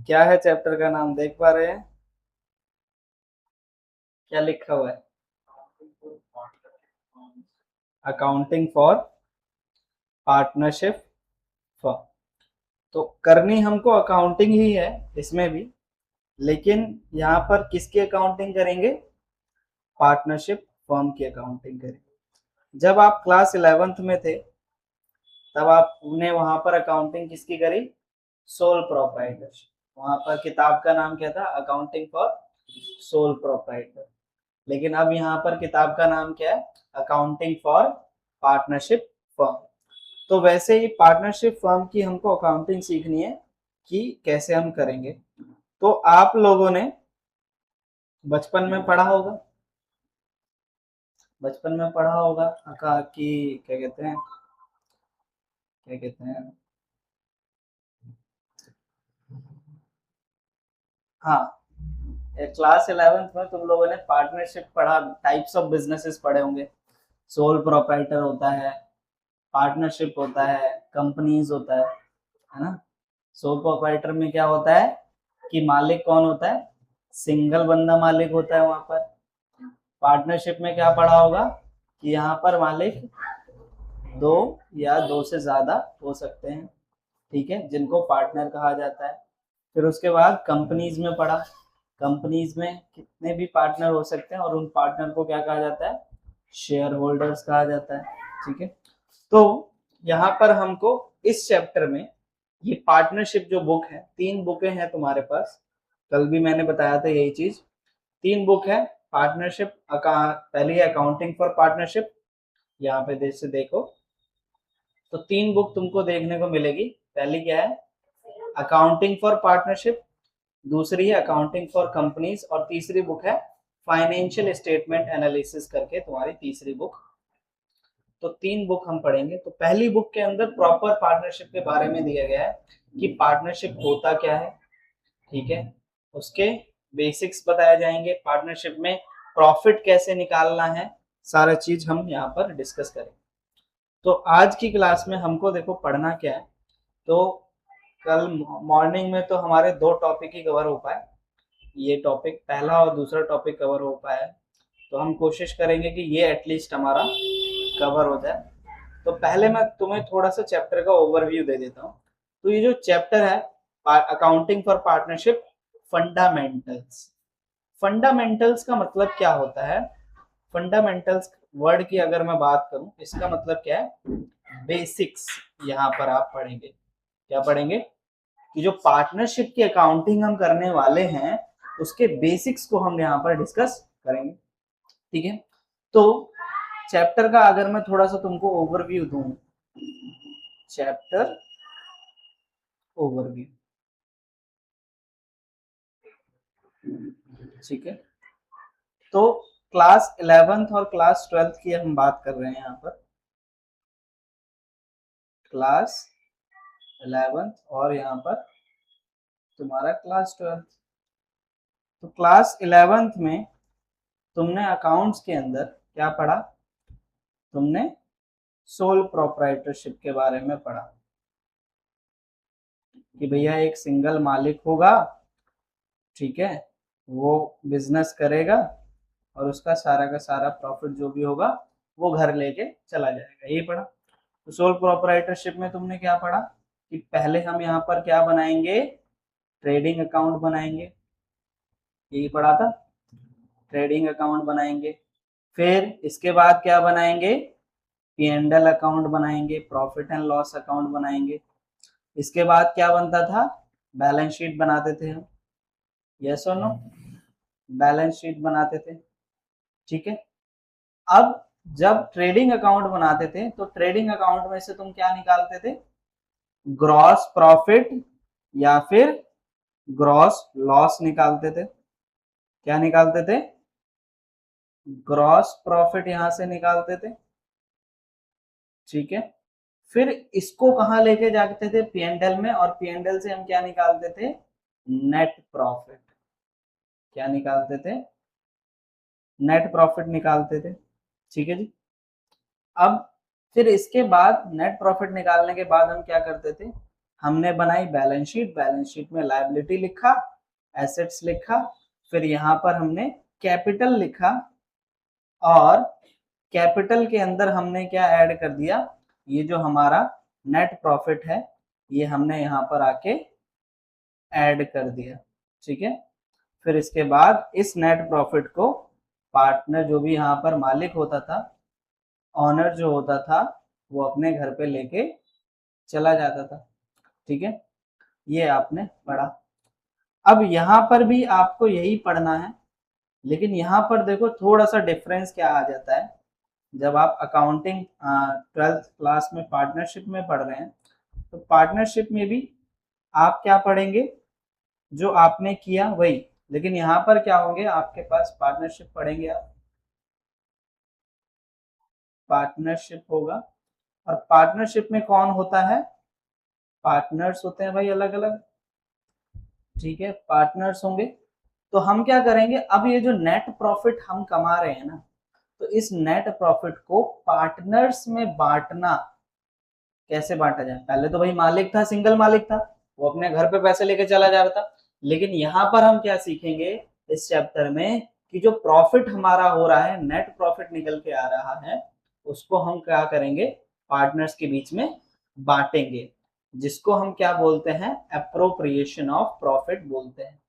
क्या है चैप्टर का नाम, देख पा रहे हैं क्या लिखा हुआ है? Accounting for partnership form. तो करनी हमको अकाउंटिंग ही है इसमें भी, लेकिन यहाँ पर किसकी अकाउंटिंग करेंगे? पार्टनरशिप फर्म की अकाउंटिंग करेंगे। जब आप क्लास 11th में थे तब आपने वहां पर अकाउंटिंग किसकी करी? Sole proprietorship. वहां पर किताब का नाम क्या था? Accounting for sole proprietor. लेकिन अब यहाँ पर किताब का नाम क्या है? Accounting for partnership firm. तो वैसे ही पार्टनरशिप फर्म की हमको अकाउंटिंग सीखनी है कि कैसे हम करेंगे। तो आप लोगों ने बचपन में पढ़ा होगा, कि क्या कहते हैं, हाँ, क्लास 11th में तुम लोगों ने पार्टनरशिप पढ़ा, टाइप्स ऑफ बिजनेसेस पढ़े होंगे। सोल प्रोप्राइटर होता है, पार्टनरशिप होता है, कंपनीज होता है ना। सोल प्रोप्राइटर में क्या होता है कि मालिक कौन होता है? सिंगल बंदा मालिक होता है वहां पर। पार्टनरशिप में क्या पढ़ा होगा कि यहाँ पर मालिक दो या दो से ज्यादा हो सकते हैं, ठीक है, जिनको पार्टनर कहा जाता है। फिर उसके बाद कंपनीज में पढ़ा, कंपनीज में कितने भी पार्टनर हो सकते हैं और उन पार्टनर को क्या कहा जाता है? शेयर होल्डर्स कहा जाता है, ठीक है। तो यहाँ पर हमको इस चैप्टर में ये पार्टनरशिप जो बुक है, 3 बुकें हैं तुम्हारे पास, कल भी मैंने बताया था यही चीज। 3 बुक है पार्टनरशिप। पहली है अकाउंटिंग फॉर पार्टनरशिप, यहाँ पे देख से देखो तो 3 बुक तुमको देखने को मिलेगी। पहली क्या है? अकाउंटिंग फॉर पार्टनरशिप, दूसरी है अकाउंटिंग फॉर कंपनीज, और तीसरी बुक है फाइनेंशियल स्टेटमेंट एनालिसिस करके तुम्हारी तीसरी बुक। तो 3 बुक हम पढ़ेंगे। तो पहली बुक के अंदर प्रॉपर पार्टनरशिप के बारे में दिया गया है कि पार्टनरशिप होता क्या है, ठीक है, उसके बेसिक्स बताए जाएंगे, पार्टनरशिप में प्रॉफिट कैसे निकालना है, सारा चीज हम यहाँ पर डिस्कस करेंगे। तो आज की क्लास में हमको देखो पढ़ना क्या है। तो कल मॉर्निंग में तो हमारे 2 टॉपिक ही कवर हो पाए, ये टॉपिक पहला और दूसरा टॉपिक कवर हो पाया, तो हम कोशिश करेंगे कि ये एटलीस्ट हमारा कवर हो जाए। तो पहले मैं तुम्हें थोड़ा सा चैप्टर का ओवरव्यू दे देता हूँ। तो ये जो चैप्टर है accounting for partnership fundamentals, fundamentals का मतलब क्या होता है? फंडामेंटल्स वर्ड की अगर मैं बात करूं, इसका मतलब क्या है? बेसिक्स। यहाँ पर आप पढ़ेंगे, क्या पढ़ेंगे? कि जो पार्टनरशिप की अकाउंटिंग हम करने वाले हैं उसके बेसिक्स को हम यहाँ पर डिस्कस करेंगे, ठीक है। तो चैप्टर का अगर मैं थोड़ा सा तुमको ओवरव्यू दूं, चैप्टर ओवरव्यू, ठीक है। तो क्लास 11th और क्लास 12th की हम बात कर रहे हैं यहाँ पर, क्लास 11th और यहाँ पर तुम्हारा क्लास 12th। तो क्लास 11th में तुमने अकाउंट्स के अंदर क्या पढ़ा? तुमने सोल प्रोप्राइटरशिप के बारे में पढ़ा कि भैया एक सिंगल मालिक होगा, ठीक है, वो बिजनेस करेगा और उसका सारा का सारा प्रॉफिट जो भी होगा वो घर लेके चला जाएगा, यही पढ़ा। तो सोल प्रोप्राइटरशिप में तुमने क्या पढ़ा कि पहले हम यहाँ पर क्या बनाएंगे? ट्रेडिंग अकाउंट बनाएंगे, यही पढ़ा था, ट्रेडिंग अकाउंट बनाएंगे। फिर इसके बाद क्या बनाएंगे? P&L अकाउंट बनाएंगे, प्रॉफिट एंड लॉस अकाउंट बनाएंगे। इसके बाद क्या बनता था? बैलेंस शीट बनाते थे हम, यस और नो? बैलेंस शीट बनाते थे, ठीक है। अब जब ट्रेडिंग अकाउंट बनाते थे तो ट्रेडिंग अकाउंट में से तुम क्या निकालते थे? ग्रॉस प्रॉफिट या फिर ग्रॉस लॉस निकालते थे। क्या निकालते थे? ग्रॉस प्रॉफिट यहां से निकालते थे, ठीक है। फिर इसको कहां लेके जाते थे? P&L में, और P&L से हम क्या निकालते थे? Net profit. क्या निकालते थे? नेट प्रॉफिट निकालते थे, ठीक है जी। अब फिर इसके बाद नेट प्रॉफिट निकालने के बाद हम क्या करते थे? हमने बनाई बैलेंस शीट, बैलेंस शीट में लायबिलिटी लिखा, एसेट्स लिखा, फिर यहाँ पर हमने कैपिटल लिखा और कैपिटल के अंदर हमने क्या ऐड कर दिया, ये जो हमारा नेट प्रॉफिट है ये हमने यहाँ पर आके ऐड कर दिया। ठीक है, फिर इसके बाद इस नेट प्रॉफिट को पार्टनर जो भी यहाँ पर मालिक होता था, ऑनर जो होता था, वो अपने घर पे लेके चला जाता था। ठीक है, ये आपने पढ़ा। अब यहाँ पर भी आपको यही पढ़ना है, लेकिन यहाँ पर देखो थोड़ा सा डिफरेंस क्या आ जाता है। जब आप अकाउंटिंग 12th क्लास में पार्टनरशिप में पढ़ रहे हैं, तो पार्टनरशिप में भी आप क्या पढ़ेंगे, जो आपने किया वही, लेकिन यहाँ पर क्या होंगे आपके पास, पार्टनरशिप पढ़ेंगे आप, पार्टनरशिप होगा। और पार्टनरशिप में कौन होता है, पार्टनर्स होते हैं भाई अलग अलग। ठीक है, पार्टनर्स होंगे। तो हम क्या करेंगे, अब ये जो नेट प्रॉफिट हम कमा रहे हैं ना, तो इस नेट प्रॉफिट को पार्टनर्स में बांटना, कैसे बांटा जाए। पहले तो भाई मालिक था, सिंगल मालिक था, वो अपने घर पे पैसे लेके चला जा रहा था, लेकिन यहाँ पर हम क्या सीखेंगे इस चैप्टर में, कि जो प्रॉफिट हमारा हो रहा है, नेट प्रॉफिट निकल के आ रहा है, उसको हम क्या करेंगे, पार्टनर्स के बीच में बांटेंगे, जिसको हम क्या बोलते हैं, एप्रोप्रिएशन ऑफ प्रॉफिट बोलते हैं,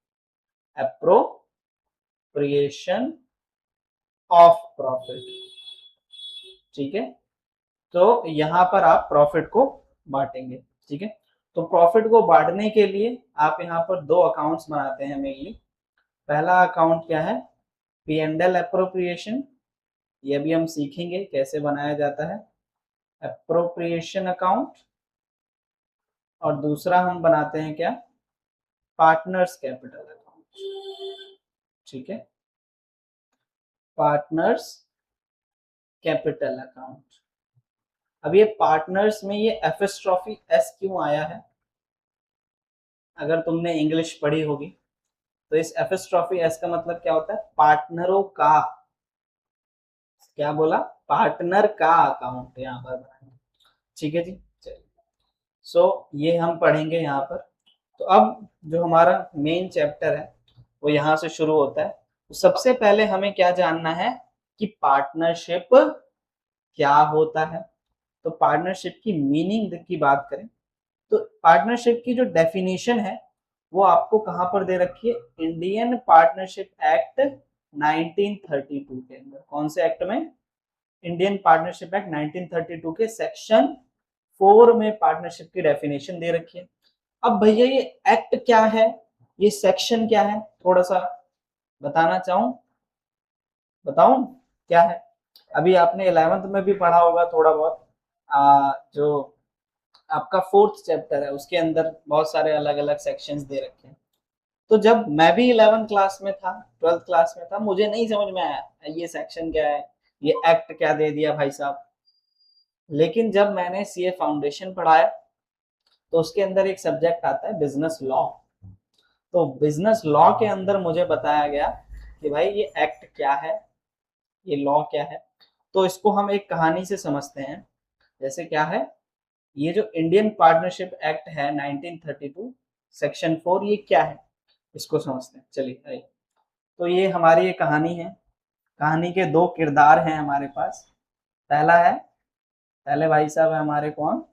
एप्रोप्रिएशन ऑफ प्रॉफिट। ठीक है, तो यहाँ पर आप प्रॉफिट को बांटेंगे। ठीक है, तो प्रॉफिट को बांटने के लिए आप यहाँ पर दो अकाउंट्स बनाते हैं मेनली। पहला अकाउंट क्या है, पी एंड एल एप्रोप्रिएशन, ये भी हम सीखेंगे कैसे बनाया जाता है, एप्रोप्रिएशन अकाउंट। और दूसरा हम बनाते हैं क्या, पार्टनर्स कैपिटल अकाउंट। ठीक है, पार्टनर्स कैपिटल अकाउंट। अब ये पार्टनर्स में ये एपिस्ट्रॉफी एस क्यों आया है, अगर तुमने इंग्लिश पढ़ी होगी तो इस एपिस्ट्रॉफी एस का मतलब क्या होता है, पार्टनरों का, क्या बोला, पार्टनर का अकाउंट यहाँ पर बनाएंगे। ठीक है जी, चलिए। सो ये हम पढ़ेंगे यहाँ पर। तो अब जो हमारा मेन चैप्टर है वो यहाँ से शुरू होता है। तो सबसे पहले हमें क्या जानना है कि पार्टनरशिप क्या होता है। तो पार्टनरशिप की मीनिंग की बात करें तो पार्टनरशिप की जो डेफिनेशन है वो आपको कहां पर दे रखी है, इंडियन पार्टनरशिप एक्ट 1932 के अंदर। कौन से एक्ट में, इंडियन पार्टनरशिप एक्ट 1932 के सेक्शन 4 में पार्टनरशिप की डेफिनेशन दे रखी है। अब भैया ये एक्ट क्या है, ये सेक्शन क्या है, थोड़ा सा बताना चाहूं, बताऊं क्या है। अभी आपने 11th में भी पढ़ा होगा थोड़ा बहुत, जो आपका 4th चैप्टर है उसके अंदर बहुत सारे अलग अलग सेक्शंस दे रखे हैं। तो जब मैं भी 11th क्लास में था, 12th क्लास में था, मुझे नहीं समझ में आया ये सेक्शन क्या है, ये एक्ट क्या दे दिया भाई साहब। लेकिन जब मैंने सीए फाउंडेशन पढ़ाया तो उसके अंदर एक सब्जेक्ट आता है बिजनेस लॉ। तो बिजनेस लॉ के अंदर मुझे बताया गया कि भाई ये एक्ट क्या है, ये लॉ क्या है। तो इसको हम एक कहानी से समझते हैं। जैसे क्या है, ये जो इंडियन पार्टनरशिप एक्ट है 1932 सेक्शन 4, ये क्या है इसको समझते हैं। चलिए आइए। तो ये हमारी एक कहानी है, कहानी के दो किरदार हैं हमारे पास। पहला है, पहले भाई साहब है हमारे कौन,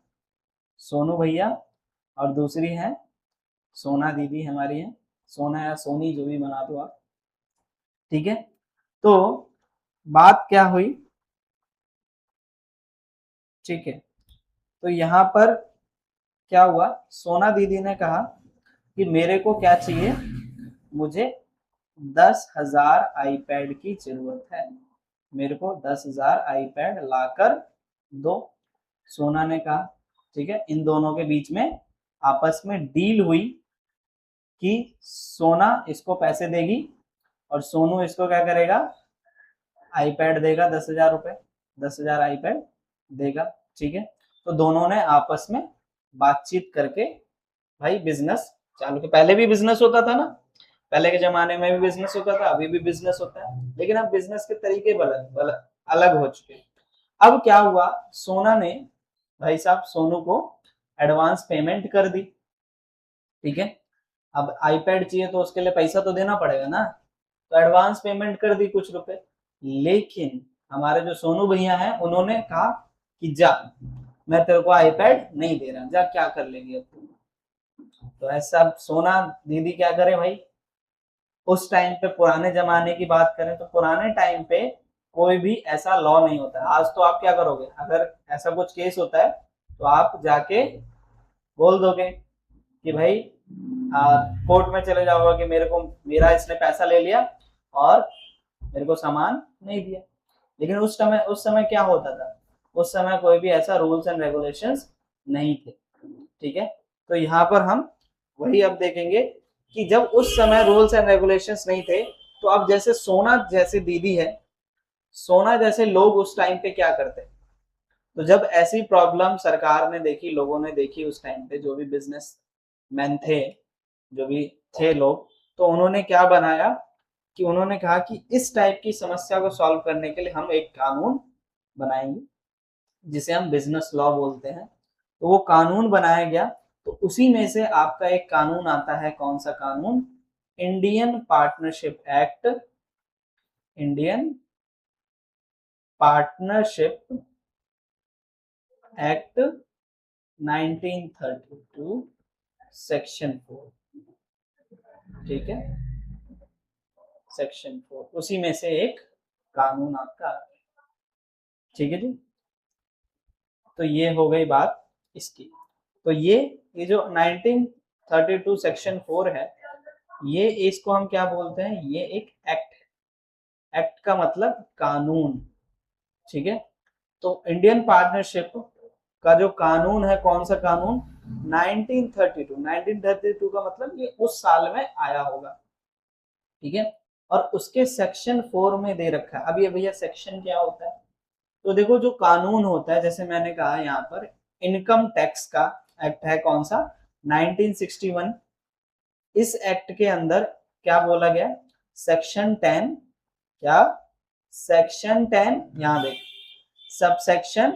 सोनू भैया, और दूसरी है सोना दीदी हमारी है, सोना या सोनी जो भी बना दो आप। ठीक है, तो बात क्या हुई, ठीक है, तो यहाँ पर क्या हुआ, सोना दीदी ने कहा कि मेरे को क्या चाहिए, मुझे 10,000 आईपैड की जरूरत है, मेरे को 10,000 आईपैड लाकर दो। सोना ने कहा ठीक है। इन दोनों के बीच में आपस में डील हुई कि सोना इसको पैसे देगी और सोनू इसको क्या करेगा, आईपैड देगा, 10,000 रुपए, 10,000 आईपैड देगा। ठीक है, तो दोनों ने आपस में बातचीत करके भाई बिजनेस चालू किया। पहले भी बिजनेस होता था ना, पहले के जमाने में भी बिजनेस होता था, अभी भी बिजनेस होता है, लेकिन अब बिजनेस के तरीके अलग हो चुके हैं। अब क्या हुआ, सोना ने भाई साहब सोनू को एडवांस पेमेंट कर दी, ठीक है। अब आईपैड चाहिए तो उसके लिए पैसा तो देना पड़ेगा ना, तो एडवांस पेमेंट कर दी कुछ रुपए। लेकिन हमारे जो सोनू भैया हैं उन्होंने कहा कि जा, मैं तेरे को आईपैड नहीं दे रहा, जा क्या कर लेंगे अब तुम। तो ऐसा सोना दीदी क्या करे भाई। उस टाइम पे पुराने जमाने की बात करें तो पुराने टाइम पे कोई भी ऐसा लॉ नहीं होता। आज तो आप क्या करोगे, अगर ऐसा कुछ केस होता है तो आप जाके बोल दोगे कि भाई कोर्ट में चले जाओगे कि मेरे को, मेरा इसने पैसा ले लिया और मेरे को सामान नहीं दिया। लेकिन उस समय क्या होता था, उस समय कोई भी ऐसा रूल्स एंड रेगुलेशंस नहीं थे, ठीक है। तो यहाँ पर हम वही अब देखेंगे कि जब उस समय रूल्स एंड रेगुलेशंस नहीं थे, तो अब जैसे सोना जैसे दीदी है, सोना जैसे लोग उस टाइम पे क्या करते। तो जब ऐसी प्रॉब्लम सरकार ने देखी, लोगों ने देखी, उस टाइम पे जो भी बिजनेस मैन थे, जो भी थे लोग, तो उन्होंने क्या बनाया कि उन्होंने कहा कि इस टाइप की समस्या को सॉल्व करने के लिए हम एक कानून बनाएंगे जिसे हम बिजनेस लॉ बोलते हैं। तो वो कानून बनाया गया, तो उसी में से आपका एक कानून आता है, कौन सा कानून, Indian partnership act. Indian partnership act 1932 section 4, ठीक है, सेक्शन 4 उसी में से एक कानून आपका आ गया, ठीक है जी। तो ये हो गई बात इसकी। तो ये जो 1932 सेक्शन 4 है, ये इसको हम क्या बोलते हैं, ये एक एक्ट है। एक्ट का मतलब कानून, ठीक है। तो इंडियन पार्टनरशिप का जो कानून है, कौन सा कानून, 1932 का मतलब ये उस साल में आया होगा, ठीक है। और उसके सेक्शन 4 में दे रखा है। अब ये भैया सेक्शन क्या होता है, तो देखो जो कानून होता है, जैसे मैंने कहा यहाँ पर इनकम टैक्स का एक्ट है, कौन सा, 1961। इस एक्ट के अंदर क्या बोला गया, सेक्शन 10, क्या, सेक्शन 10, यहां देख, सब सेक्शन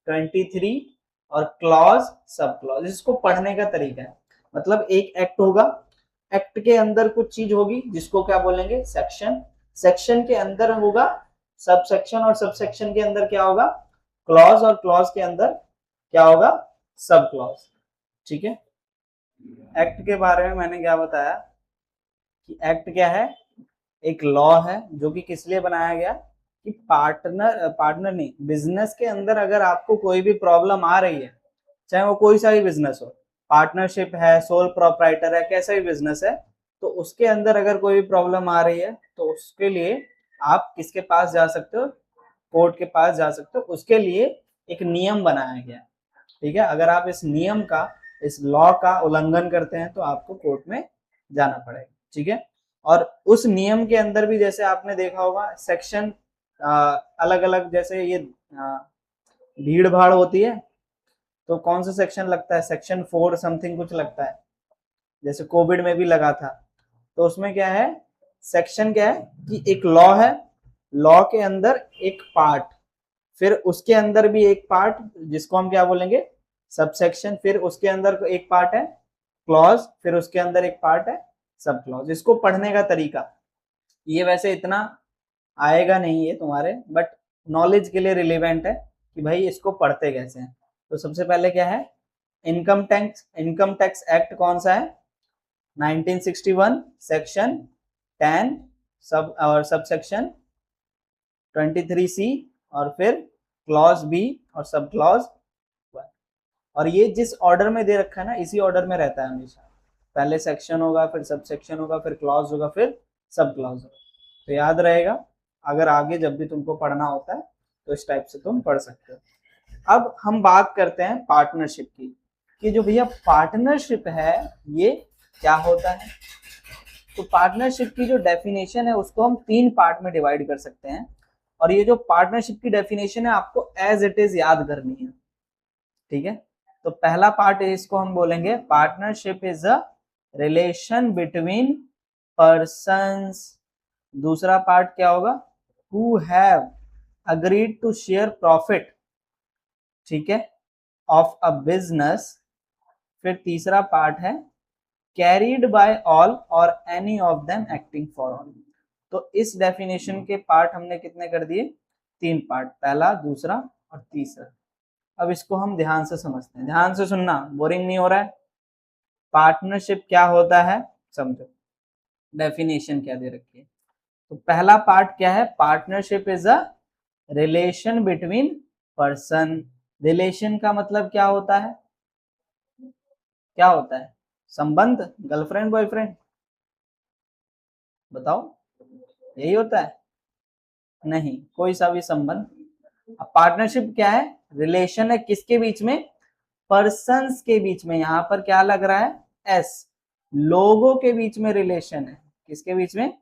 23 और क्लॉज सब क्लॉज, इसको पढ़ने का तरीका है। मतलब एक एक्ट होगा, एक्ट के अंदर कुछ चीज होगी जिसको क्या बोलेंगे, सेक्शन, सेक्शन के अंदर होगा सब सेक्शन, और सब सेक्शन के अंदर क्या होगा, क्लॉज, और क्लॉज के अंदर क्या होगा, सब क्लॉज, ठीक है। एक्ट के बारे में मैंने क्या बताया कि एक्ट क्या है, एक लॉ है जो कि किस लिए बनाया गया कि पार्टनर नहीं, बिजनेस के अंदर अगर आपको कोई भी प्रॉब्लम आ रही है, चाहे वो कोई सा भी बिजनेस हो, पार्टनरशिप है, सोल प्रोप्राइटर है, कैसा भी बिजनेस है, तो उसके अंदर अगर कोई भी प्रॉब्लम आ रही है तो उसके लिए आप किसके पास जा सकते हो, कोर्ट के पास जा सकते हो। उसके लिए एक नियम बनाया गया, ठीक है। अगर आप इस नियम का, इस लॉ का उल्लंघन करते हैं तो आपको कोर्ट में जाना पड़ेगा, ठीक है। और उस नियम के अंदर भी जैसे आपने देखा होगा सेक्शन अलग अलग, जैसे ये भीड़ भाड़ होती है तो कौन सा सेक्शन लगता है, सेक्शन 4 समथिंग कुछ लगता है, जैसे कोविड में भी लगा था। तो उसमें क्या है, सेक्शन क्या है कि एक लॉ है, लॉ के अंदर एक पार्ट, फिर उसके अंदर भी एक पार्ट जिसको हम क्या बोलेंगे, सब सेक्शन, फिर उसके अंदर एक पार्ट है क्लॉज, फिर उसके अंदर एक पार्ट है सब क्लॉज। इसको पढ़ने का तरीका, ये वैसे इतना आएगा नहीं है तुम्हारे, बट नॉलेज के लिए रिलेवेंट है कि भाई इसको पढ़ते कैसे हैं। तो सबसे पहले क्या है, इनकम टैक्स एक्ट कौन सा है, 1961 सेक्शन 10 सब और सब सेक्शन 23C, और फिर क्लॉज बी और सब क्लॉज। और ये जिस ऑर्डर में दे रखा है ना, इसी ऑर्डर में रहता है हमेशा, पहले सेक्शन होगा, फिर सब सेक्शन होगा, फिर क्लॉज होगा, फिर सब क्लॉज होगा। तो याद रहेगा, अगर आगे जब भी तुमको पढ़ना होता है तो इस टाइप से तुम पढ़ सकते हो। अब हम बात करते हैं पार्टनरशिप की, कि जो भैया पार्टनरशिप है ये क्या होता है। तो पार्टनरशिप की जो डेफिनेशन है उसको हम 3 पार्ट में डिवाइड कर सकते हैं, और ये जो पार्टनरशिप की डेफिनेशन है आपको एज इट इज याद करनी है, ठीक है। तो पहला पार्ट इसको हम बोलेंगे, partnership is a relation between persons. दूसरा पार्ट क्या होगा, who have agreed to share profit, ठीक है, ऑफ अ बिजनेस फिर तीसरा पार्ट है carried by all or any of them acting for all. तो इस डेफिनेशन के पार्ट हमने कितने कर दिए, 3 पार्ट, पहला, दूसरा और तीसरा। अब इसको हम ध्यान से समझते हैं, ध्यान से सुनना, बोरिंग नहीं हो रहा है। पार्टनरशिप क्या होता है समझो, डेफिनेशन क्या दे रखी है। तो पहला पार्ट क्या है, partnership is a relation between person. Relation का मतलब क्या होता है, क्या होता है, संबंध, गर्लफ्रेंड बॉयफ्रेंड, बताओ, यही होता है, नहीं, कोई सा भी संबंध। अब पार्टनरशिप क्या है, रिलेशन है, किसके बीच में, पर्सन्स के बीच में। यहां पर क्या लग रहा है, एस, लोगों के बीच में रिलेशन है, किसके बीच में,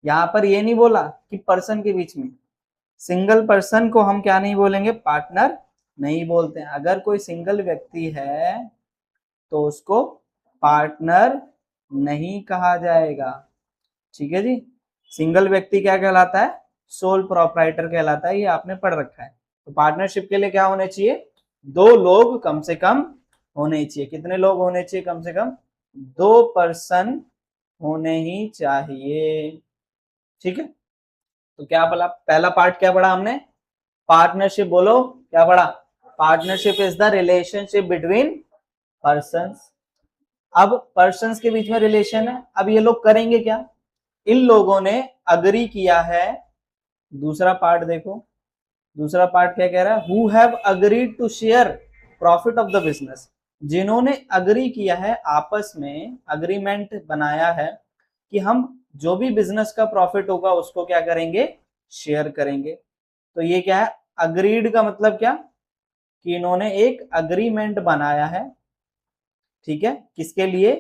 यहां पर ये नहीं बोला कि पर्सन के बीच में। सिंगल पर्सन को हम क्या नहीं बोलेंगे, पार्टनर नहीं बोलते हैं। अगर कोई सिंगल व्यक्ति है तो उसको पार्टनर नहीं कहा जाएगा, ठीक है जी। सिंगल व्यक्ति क्या कहलाता है, सोल प्रोप्राइटर कहलाता है, ये आपने पढ़ रखा है। तो पार्टनरशिप के लिए क्या होने चाहिए, 2 लोग कम से कम होने चाहिए। कितने लोग होने चाहिए, कम से कम 2 पर्सन होने ही चाहिए, ठीक है। तो क्या पढ़ा, पहला पार्ट क्या पढ़ा हमने, पार्टनरशिप, बोलो क्या पढ़ा, partnership is the relationship between persons. अब पर्सन्स के बीच में रिलेशन है, अब ये लोग करेंगे क्या, इन लोगों ने अग्री किया है। दूसरा पार्ट देखो, दूसरा पार्ट क्या कह रहा है, who have agreed to share profit of the business. जिन्होंने अग्री किया है, आपस में अग्रीमेंट बनाया है कि हम जो भी बिजनेस का प्रॉफिट होगा उसको क्या करेंगे, शेयर करेंगे। तो ये क्या है, अग्रीड का मतलब क्या, कि इन्होंने एक अग्रीमेंट बनाया है, ठीक है, किसके लिए,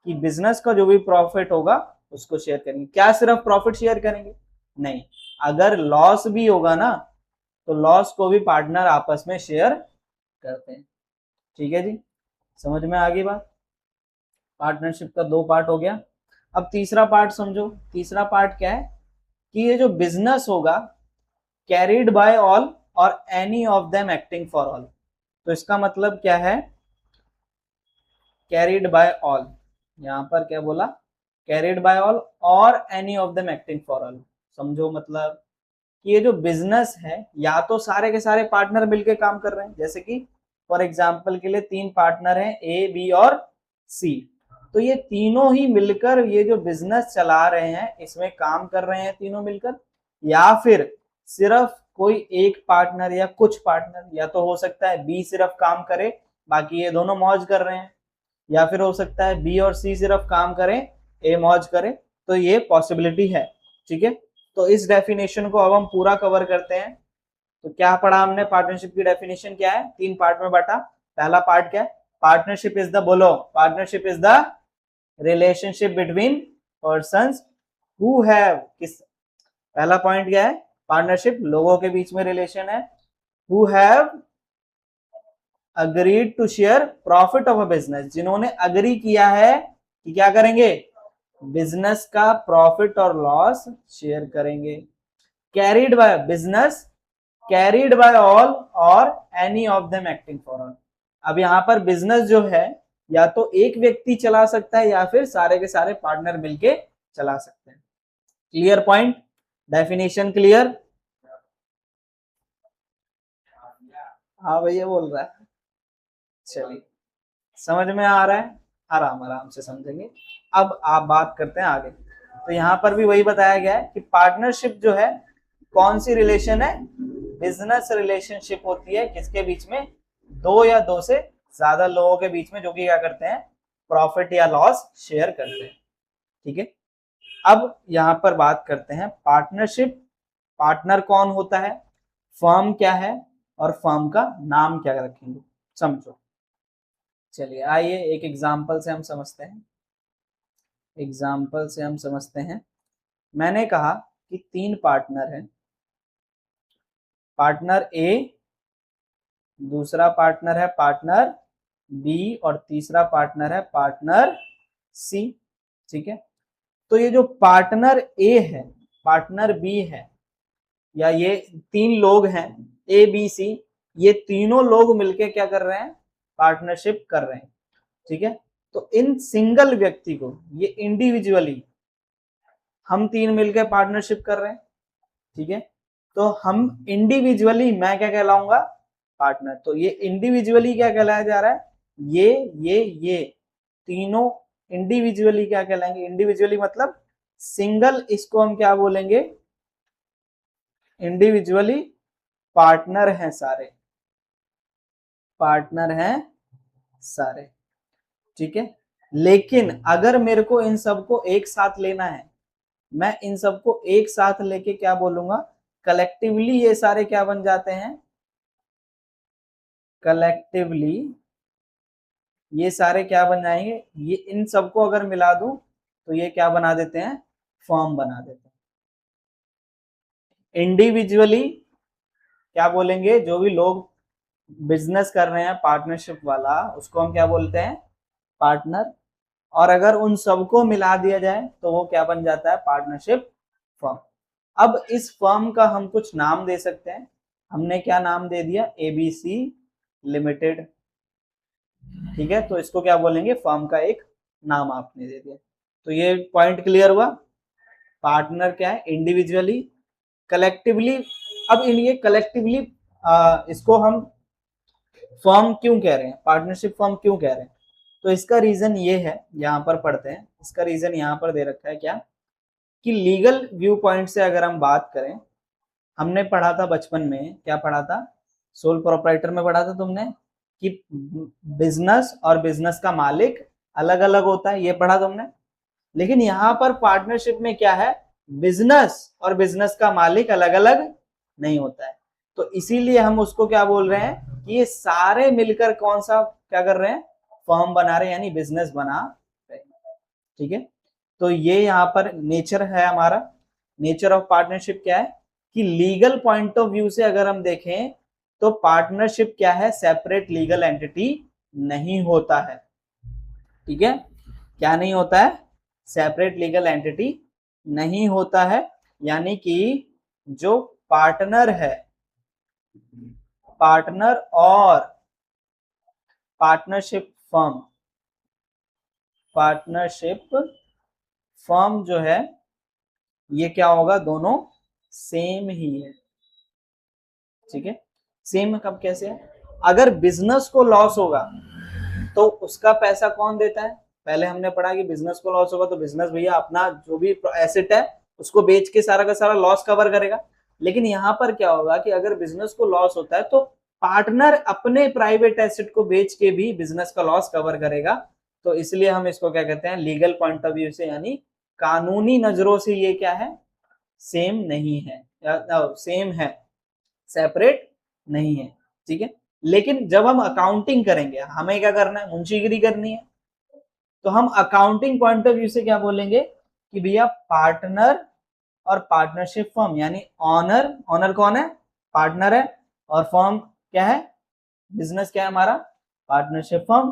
कि बिजनेस का जो भी प्रॉफिट होगा उसको शेयर करेंगे। क्या सिर्फ प्रॉफिट शेयर करेंगे, नहीं, अगर लॉस भी होगा ना तो लॉस को भी पार्टनर आपस में शेयर करते हैं, ठीक है जी। समझ में आ गई बात, पार्टनरशिप का 2 पार्ट हो गया। अब तीसरा पार्ट समझो, तीसरा पार्ट क्या है, कि ये जो बिजनेस होगा carried by all or any of them acting for all. तो इसका मतलब क्या है, कैरिड बाय ऑल, यहां पर क्या बोला, carried by all or any of them acting for all. समझो मतलब कि ये जो बिजनेस है, या तो सारे के सारे पार्टनर मिलके काम कर रहे हैं, जैसे कि फॉर एग्जांपल के लिए 3 पार्टनर हैं, ए, बी और सी। तो ये तीनों ही मिलकर ये जो बिजनेस चला रहे हैं, इसमें काम कर रहे हैं तीनों मिलकर, या फिर सिर्फ कोई एक पार्टनर या कुछ पार्टनर, या तो हो सकता है बी सिर्फ काम करे बाकी ये दोनों मौज कर रहे हैं, या फिर हो सकता है बी और सी सिर्फ काम करें, ए मौज करे। तो ये पॉसिबिलिटी है, ठीक है। तो इस डेफिनेशन को अब हम पूरा कवर करते हैं। तो क्या पढ़ा हमने, पार्टनरशिप की डेफिनेशन क्या है, 3 पार्ट में बांटा। पहला पार्ट क्या है, पार्टनरशिप इज द, बोलो, partnership is the relationship between persons who have, किस, पहला पॉइंट क्या है, पार्टनरशिप लोगों के बीच में रिलेशन है, who have agreed to share profit of a business, जिन्होंने अग्री किया है कि क्या करेंगे, बिजनेस का प्रॉफिट और लॉस शेयर करेंगे। Carried by business, carried by all or any of them acting for all. अब यहां पर बिजनेस जो है या तो एक व्यक्ति चला सकता है या फिर सारे के सारे पार्टनर मिलके चला सकते हैं। क्लियर पॉइंट, डेफिनेशन क्लियर, हाँ भैया बोल रहा है, चलिए समझ में आ रहा है, आराम आराम से समझेंगे। अब आप बात करते हैं आगे। तो यहाँ पर भी वही बताया गया है कि पार्टनरशिप जो है कौन सी रिलेशन है, बिजनेस रिलेशनशिप होती है, किसके बीच में, 2 या 2 से ज्यादा लोगों के बीच में, जो कि क्या करते हैं, प्रॉफिट या लॉस शेयर करते हैं, ठीक है। अब यहाँ पर बात करते हैं पार्टनरशिप, पार्टनर कौन होता है, फर्म क्या है और फर्म का नाम क्या रखेंगे, समझो। चलिए आइए एक एग्जाम्पल से हम समझते हैं, एग्जाम्पल से हम समझते हैं। मैंने कहा कि 3 पार्टनर हैं, पार्टनर ए, दूसरा पार्टनर है पार्टनर बी और तीसरा पार्टनर है पार्टनर सी, ठीक है। तो ये जो पार्टनर ए है, पार्टनर बी है, या ये 3 लोग हैं ए बी सी, ये तीनों लोग मिलके क्या कर रहे हैं, पार्टनरशिप कर रहे हैं। ठीक है। तो इन सिंगल व्यक्ति को, ये इंडिविजुअली हम तीन मिलकर पार्टनरशिप कर रहे हैं, ठीक है। तो हम इंडिविजुअली, मैं क्या कहलाऊंगा, पार्टनर। तो ये इंडिविजुअली क्या कहलाया जा रहा है, ये तीनों इंडिविजुअली क्या कहलाएंगे, इंडिविजुअली मतलब सिंगल, इसको हम क्या बोलेंगे, इंडिविजुअली पार्टनर हैं सारे, पार्टनर हैं सारे, ठीक है। लेकिन अगर मेरे को इन सबको एक साथ लेना है, मैं इन सबको एक साथ लेके क्या बोलूंगा, कलेक्टिवली ये सारे क्या बन जाते हैं, कलेक्टिवली ये सारे क्या बन जाएंगे, ये इन सबको अगर मिला दूं तो ये क्या बना देते हैं, फर्म बना देते हैं। इंडिविजुअली क्या बोलेंगे, जो भी लोग बिजनेस कर रहे हैं पार्टनरशिप वाला, उसको हम क्या बोलते हैं, पार्टनर। और अगर उन सबको मिला दिया जाए तो वो क्या बन जाता है, पार्टनरशिप फर्म। अब इस फर्म का हम कुछ नाम दे सकते हैं, हमने क्या नाम दे दिया, एबीसी लिमिटेड, ठीक है। तो इसको क्या बोलेंगे, फर्म का एक नाम आपने दे दिया। तो ये पॉइंट क्लियर हुआ, पार्टनर क्या है, इंडिविजुअली, कलेक्टिवली। अब इन ये कलेक्टिवली इसको हम फर्म क्यों कह रहे हैं, पार्टनरशिप फर्म क्यों कह रहे हैं, तो इसका रीजन ये है, यहाँ पर पढ़ते हैं, इसका रीजन यहाँ पर दे रखा है क्या, कि लीगल व्यू पॉइंट से अगर हम बात करें, हमने पढ़ा था बचपन में, क्या पढ़ा था, सोल प्रोप्राइटर में पढ़ा था तुमने, कि बिजनेस और बिजनेस का मालिक अलग अलग होता है, ये पढ़ा तुमने। लेकिन यहाँ पर पार्टनरशिप में क्या है, बिजनेस और बिजनेस का मालिक अलग अलग नहीं होता है। तो इसीलिए हम उसको क्या बोल रहे हैं, कि ये सारे मिलकर कौन सा क्या कर रहे हैं, फर्म बना रहे हैं, यानी बिजनेस बना रहे हैं, ठीक है। तो ये यहाँ पर नेचर है हमारा, नेचर ऑफ पार्टनरशिप क्या है, कि लीगल पॉइंट ऑफ व्यू से अगर हम देखें तो पार्टनरशिप क्या है, सेपरेट लीगल एंटिटी नहीं होता है, ठीक है। क्या नहीं होता है, सेपरेट लीगल एंटिटी नहीं होता है, यानी कि जो पार्टनर है, पार्टनर और पार्टनरशिप फर्म, पार्टनरशिप फर्म जो है, ये क्या होगा, दोनों सेम ही है, ठीक है। सेम कब, कैसे है, अगर बिजनेस को लॉस होगा तो उसका पैसा कौन देता है, पहले हमने पढ़ा कि बिजनेस को लॉस होगा तो बिजनेस भैया अपना जो भी एसेट है उसको बेच के सारा का सारा लॉस कवर करेगा। लेकिन यहाँ पर क्या होगा कि अगर बिजनेस को लॉस होता है तो पार्टनर अपने प्राइवेट एसेट को बेच के भी बिजनेस का लॉस कवर करेगा। तो इसलिए हम इसको क्या कहते हैं, लीगल पॉइंट ऑफ व्यू से, यानी कानूनी नजरों से ये क्या है, सेम नहीं है, सेम है, सेपरेट नहीं है, ठीक है। लेकिन जब हम अकाउंटिंग करेंगे, हमें क्या करना है, मुंशीगिरी करनी है, तो हम अकाउंटिंग पॉइंट ऑफ व्यू से क्या बोलेंगे, कि भैया पार्टनर और पार्टनरशिप फर्म, यानी ऑनर, ऑनर कौन है, पार्टनर है, और फर्म क्या है, बिजनेस क्या है हमारा, पार्टनरशिप फर्म।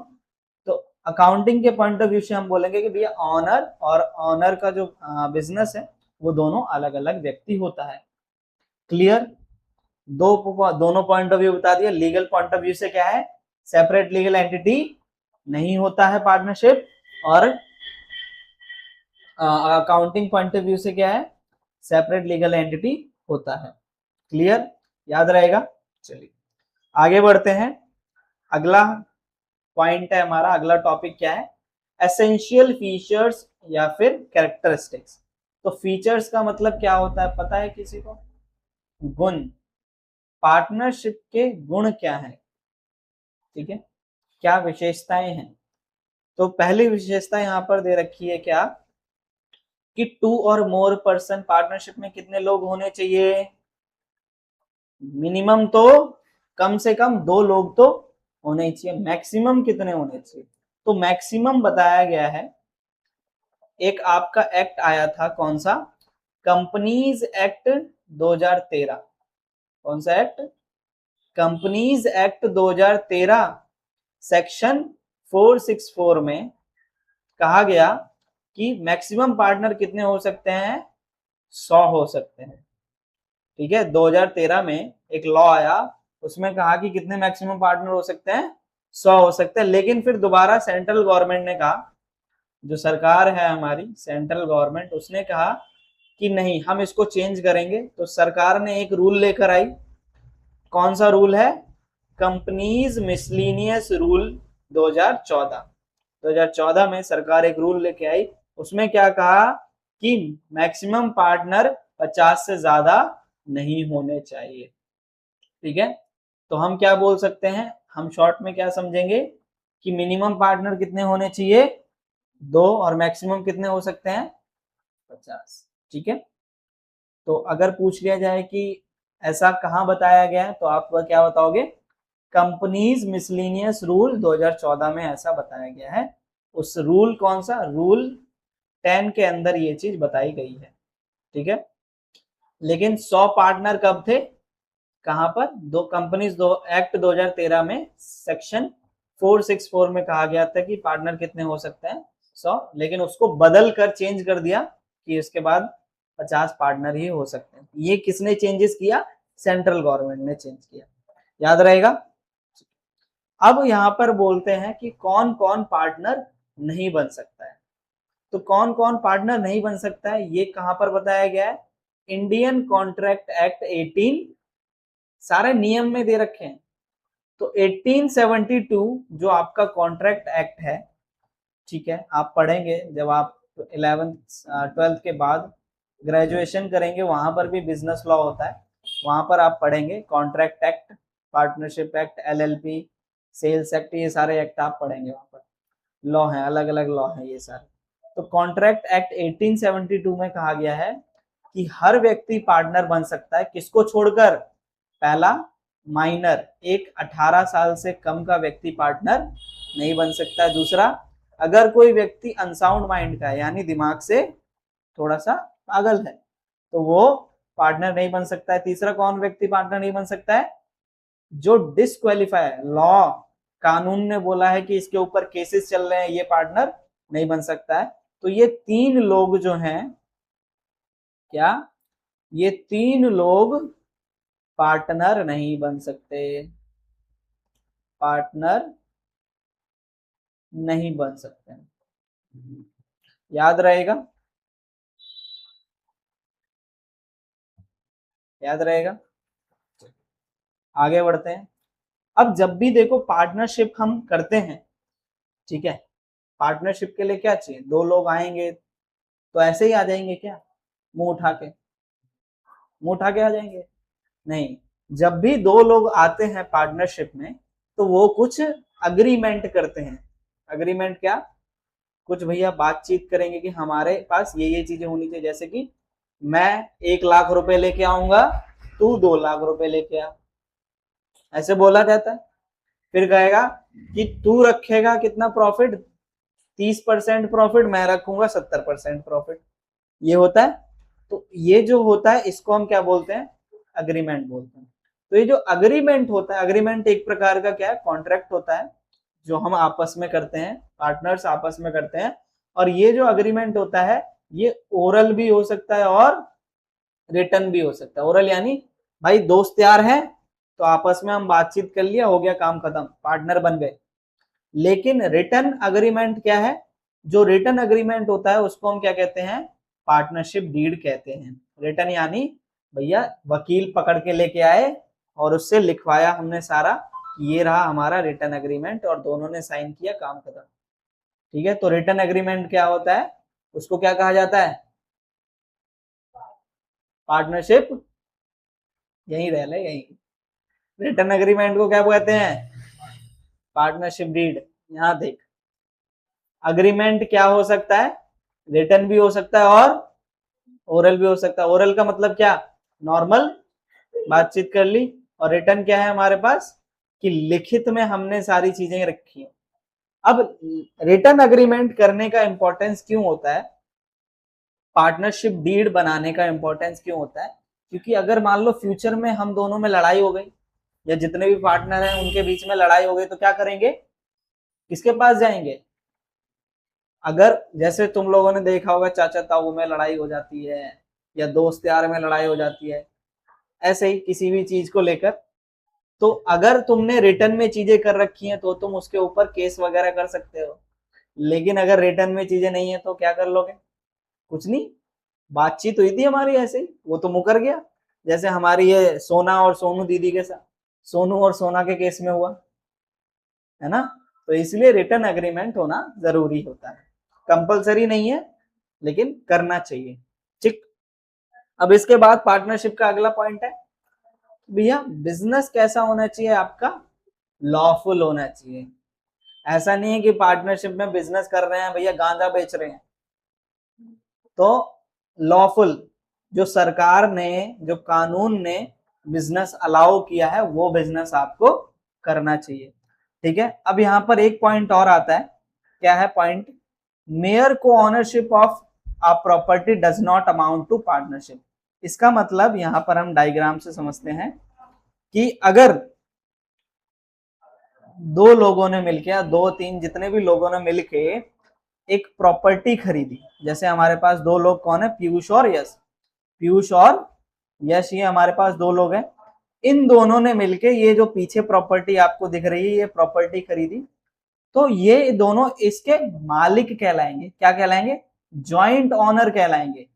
तो अकाउंटिंग के पॉइंट ऑफ व्यू से हम बोलेंगे कि भैया ऑनर और ऑनर का जो बिजनेस है वो दोनों अलग अलग व्यक्ति होता है। क्लियर, दोनों पॉइंट ऑफ व्यू बता दिया। लीगल पॉइंट ऑफ व्यू से क्या है, सेपरेट लीगल एंटिटी नहीं होता है पार्टनरशिप, और अकाउंटिंग पॉइंट ऑफ व्यू से क्या है, सेपरेट लीगल एंटिटी होता है। क्लियर, याद रहेगा। चलिए आगे बढ़ते हैं, अगला पॉइंट है हमारा, अगला टॉपिक क्या है, एसेंशियल फीचर्स या फिर कैरेक्टरिस्टिक्स। तो फीचर्स का मतलब क्या होता है, पता है किसी को, गुण, पार्टनरशिप के गुण क्या है, ठीक है, क्या विशेषताएं हैं। तो पहली विशेषता यहां पर दे रखी है क्या, कि 2 और मोर पर्सन, पार्टनरशिप में कितने लोग होने चाहिए, मिनिमम तो कम से कम 2 लोग तो होने ही चाहिए, मैक्सिमम कितने होने चाहिए, तो मैक्सिमम बताया गया है। एक आपका एक्ट आया था, कौन सा, कंपनीज एक्ट 2013, कौन सा एक्ट, कंपनीज एक्ट 2013 सेक्शन 464 में कहा गया कि मैक्सिमम पार्टनर कितने हो सकते हैं, 100 हो सकते हैं, ठीक है। 2013 में एक लॉ आया, उसमें कहा कि कितने मैक्सिमम पार्टनर हो सकते हैं, 100 हो सकते हैं। लेकिन फिर दोबारा सेंट्रल गवर्नमेंट ने कहा, जो सरकार है हमारी सेंट्रल गवर्नमेंट, उसने कहा कि नहीं हम इसको चेंज करेंगे। तो सरकार ने एक रूल लेकर आई। कौन सा रूल है? Companies miscellaneous rule 2014। 2014 में सरकार एक रूल लेके आई। उसमें क्या कहा कि मैक्सिमम पार्टनर 50 से ज्यादा नहीं होने चाहिए। ठीक है, तो हम क्या बोल सकते हैं, हम शॉर्ट में क्या समझेंगे कि मिनिमम पार्टनर कितने होने चाहिए? 2, और मैक्सिमम कितने हो सकते हैं? 50। ठीक है, तो अगर पूछ लिया जाए कि ऐसा कहाँ बताया गया है, तो आप क्या बताओगे? कंपनीज मिसलिनियस रूल 2014 में ऐसा बताया गया है। उस रूल कौन सा? रूल 10 के अंदर ये चीज बताई गई है। ठीक है, लेकिन 100 पार्टनर कब थे, कहां पर? दो कंपनीज दो एक्ट 2013 में सेक्शन 464 में कहा गया था कि पार्टनर कितने हो सकते हैं? 100। लेकिन उसको बदल कर चेंज कर दिया कि इसके बाद 50 पार्टनर ही हो सकते हैं। ये किसने चेंजेस किया? सेंट्रल गवर्नमेंट ने चेंज किया। याद रहेगा। अब यहां पर बोलते हैं कि कौन कौन पार्टनर नहीं बन सकता है। तो कौन कौन पार्टनर नहीं बन सकता है ये कहां पर बताया गया है? इंडियन कॉन्ट्रैक्ट एक्ट 18 सारे नियम में दे रखे हैं। तो 1872 जो आपका कॉन्ट्रैक्ट एक्ट है, ठीक है, आप पढ़ेंगे जब आप 11th 12th के बाद ग्रेजुएशन करेंगे, वहां पर भी बिजनेस लॉ होता है, वहां पर आप पढ़ेंगे contract act, partnership act, LLP, sales act, ये सारे एक्ट आप पढ़ेंगे। वहां पर लॉ है, अलग अलग लॉ है ये सारे। तो कॉन्ट्रैक्ट एक्ट 1872 में कहा गया है कि हर व्यक्ति पार्टनर बन सकता है, किसको छोड़कर? पहला, माइनर, एक 18 साल से कम का व्यक्ति पार्टनर नहीं बन सकता है। दूसरा, अगर कोई व्यक्ति अनसाउंड माइंड का है, यानी दिमाग से थोड़ा सा पागल है, तो वो पार्टनर नहीं बन सकता है। तीसरा, कौन व्यक्ति पार्टनर नहीं बन सकता है? जो डिस्क्वालीफाई है, लॉ कानून ने बोला है कि इसके ऊपर केसेस चल रहे हैं, ये पार्टनर नहीं बन सकता है। तो ये 3 लोग जो हैं, क्या ये 3 लोग पार्टनर नहीं बन सकते, पार्टनर नहीं बन सकते। याद रहेगा, याद रहेगा। आगे बढ़ते हैं। अब जब भी देखो पार्टनरशिप हम करते हैं, ठीक है, पार्टनरशिप के लिए क्या चाहिए? 2 लोग आएंगे तो ऐसे ही आ जाएंगे क्या? मुंह उठा के, मुंह उठा के आ जाएंगे? नहीं, जब भी 2 लोग आते हैं पार्टनरशिप में, तो वो कुछ अग्रीमेंट करते हैं। अग्रीमेंट क्या? कुछ भैया बातचीत करेंगे कि हमारे पास ये चीजें होनी चाहिए, जैसे कि मैं 1 लाख रुपए लेके आऊंगा, तू 2 लाख रुपए लेके आ, ऐसे बोला जाता है। फिर कहेगा कि तू रखेगा कितना प्रॉफिट? 30% प्रॉफिट, मैं रखूंगा 70% प्रॉफिट, ये होता है। तो ये जो होता है इसको हम क्या बोलते हैं? अग्रीमेंट बोलते हैं। तो ये जो अग्रीमेंट होता है, अग्रीमेंट एक प्रकार का क्या है? कॉन्ट्रैक्ट होता है जो हम आपस में करते हैं, पार्टनर्स आपस में करते हैं। और ये जो अग्रीमेंट होता है ये ओरल भी हो सकता है और रिटर्न भी हो सकता है। ओरल यानी भाई दोस्त यार हैं तो आपस में हम बातचीत कर लिया, हो गया काम खत्म, पार्टनर बन गए। लेकिन रिटर्न अग्रीमेंट क्या है? जो रिटर्न अग्रीमेंट होता है उसको हम क्या कहते हैं? पार्टनरशिप डीड कहते हैं। रिटर्न यानी भैया वकील पकड़ के लेके आए और उससे लिखवाया हमने सारा, ये रहा हमारा रिटर्न एग्रीमेंट, और दोनों ने साइन किया, काम खत्म। ठीक है, तो रिटर्न एग्रीमेंट क्या होता है? उसको क्या कहा जाता है? पार्टनरशिप, यही रह ले, यही रिटर्न एग्रीमेंट को क्या कहते हैं? Partnership deed. यहां देख, अग्रीमेंट क्या हो सकता है? रिटर्न भी हो सकता है और ओरल भी हो सकता है। ओरल का मतलब क्या? नॉर्मल बातचीत कर ली। और रिटर्न क्या है हमारे पास? कि लिखित में हमने सारी चीजें रखी है। अब रिटर्न अग्रीमेंट करने का इंपॉर्टेंस क्यों होता है? पार्टनरशिप डीड बनाने का इंपॉर्टेंस क्यों होता है? क्योंकि अगर मान लो फ्यूचर में हम दोनों में लड़ाई हो गई, या जितने भी पार्टनर हैं उनके बीच में लड़ाई हो गई, तो क्या करेंगे? किसके पास जाएंगे? अगर जैसे तुम लोगों ने देखा होगा चाचा ताऊ में लड़ाई हो जाती है, या दोस्त यार में लड़ाई हो जाती है, ऐसे ही किसी भी चीज को लेकर, तो अगर तुमने रिटर्न में चीजें कर रखी हैं तो तुम उसके ऊपर केस वगैरह कर सकते हो, लेकिन अगर रिटर्न में चीजें नहीं है तो क्या कर लोगे? कुछ नहीं। बातचीत हुई थी हमारी ऐसे ही, वो तो मुकर गया, जैसे हमारी ये सोना और सोनू दीदी के साथ, सोनू और सोना के केस में हुआ है ना। तो इसलिए रिटर्न एग्रीमेंट होना जरूरी होता है, कंपलसरी नहीं है लेकिन करना चाहिए। ठीक। अब इसके बाद पार्टनरशिप का अगला पॉइंट है, भैया बिजनेस कैसा होना चाहिए आपका? लॉफुल होना चाहिए। ऐसा नहीं है कि पार्टनरशिप में बिजनेस कर रहे हैं भैया गांजा बेच रहे हैं, तो लॉफुल, जो सरकार ने, जो कानून ने बिजनेस अलाउ किया है वो बिजनेस आपको करना चाहिए। ठीक है। अब यहाँ पर एक पॉइंट और आता है, क्या है point? Mere co-ownership of a property does not amount to partnership. इसका मतलब यहां पर हम डायग्राम से समझते हैं कि अगर दो लोगों ने मिलके या दो तीन जितने भी लोगों ने मिलके एक प्रॉपर्टी खरीदी, जैसे हमारे पास दो लोग कौन है, पीयूष और यश, पीयूष और यश, ये हमारे पास दो लोग हैं। इन दोनों ने मिलके ये जो पीछे प्रॉपर्टी आपको दिख रही है ये प्रॉपर्टी खरीदी, तो ये दोनों इसके मालिक कहलाएंगे। क्या कहलाएंगे? ज्वाइंट ऑनर कहलाएंगे,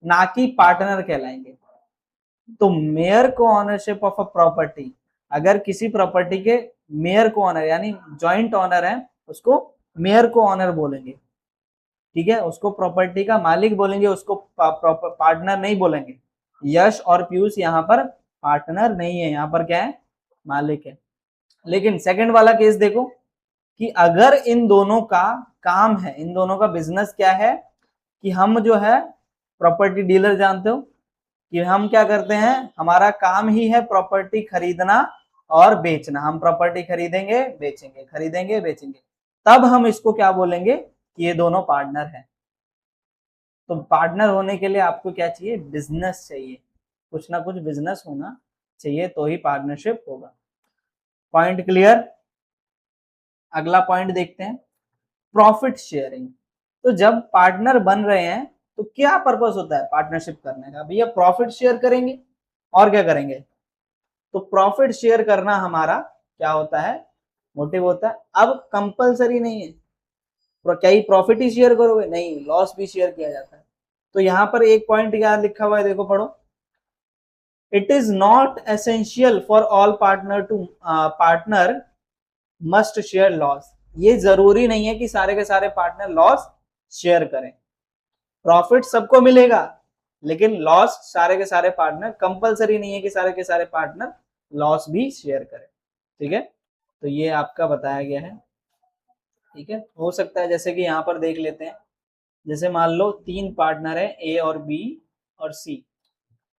ना कि पार्टनर कहलाएंगे। तो मेयर को ऑनरशिप ऑफ अ प्रॉपर्टी, अगर किसी प्रॉपर्टी के मेयर को ऑनर यानी ज्वाइंट ऑनर है उसको मेयर को ऑनर बोलेंगे। ठीक है, उसको प्रॉपर्टी का मालिक बोलेंगे, उसको पार्टनर नहीं बोलेंगे। यश और पीयूष यहाँ पर पार्टनर नहीं है, यहाँ पर क्या है, मालिक है। लेकिन सेकंड वाला केस देखो कि अगर इन दोनों का काम है, इन दोनों का बिजनेस क्या है कि हम जो है प्रॉपर्टी डीलर, जानते हो कि हम क्या करते हैं, हमारा काम ही है प्रॉपर्टी खरीदना और बेचना। हम प्रॉपर्टी खरीदेंगे बेचेंगे, खरीदेंगे बेचेंगे, तब हम इसको क्या बोलेंगे कि ये दोनों पार्टनर हैं। तो पार्टनर होने के लिए आपको क्या चाहिए? बिजनेस चाहिए, कुछ ना कुछ बिजनेस होना चाहिए तो ही पार्टनरशिप होगा। Point clear? अगला पॉइंट देखते हैं, प्रॉफिट शेयरिंग। तो जब पार्टनर बन रहे हैं तो क्या पर्पस होता है पार्टनरशिप करने का? भैया प्रॉफिट शेयर करेंगे, और क्या करेंगे? तो प्रॉफिट शेयर करना हमारा क्या होता है, मोटिव होता है। अब कंपलसरी नहीं है, क्या ही प्रॉफिट ही शेयर करोगे? नहीं, लॉस भी शेयर किया जाता है। तो यहाँ पर एक पॉइंट क्या लिखा हुआ है, देखो पढ़ो, it is not essential for all partner must share loss. ये जरूरी नहीं है कि सारे के सारे पार्टनर लॉस शेयर करें, प्रॉफिट सबको मिलेगा लेकिन लॉस सारे के सारे पार्टनर, कंपलसरी नहीं है कि सारे के सारे पार्टनर लॉस भी शेयर करें। ठीक है, तो ये आपका बताया गया है। ठीक है, हो सकता है जैसे कि यहाँ पर देख लेते हैं, जैसे मान लो तीन पार्टनर है ए और बी और सी,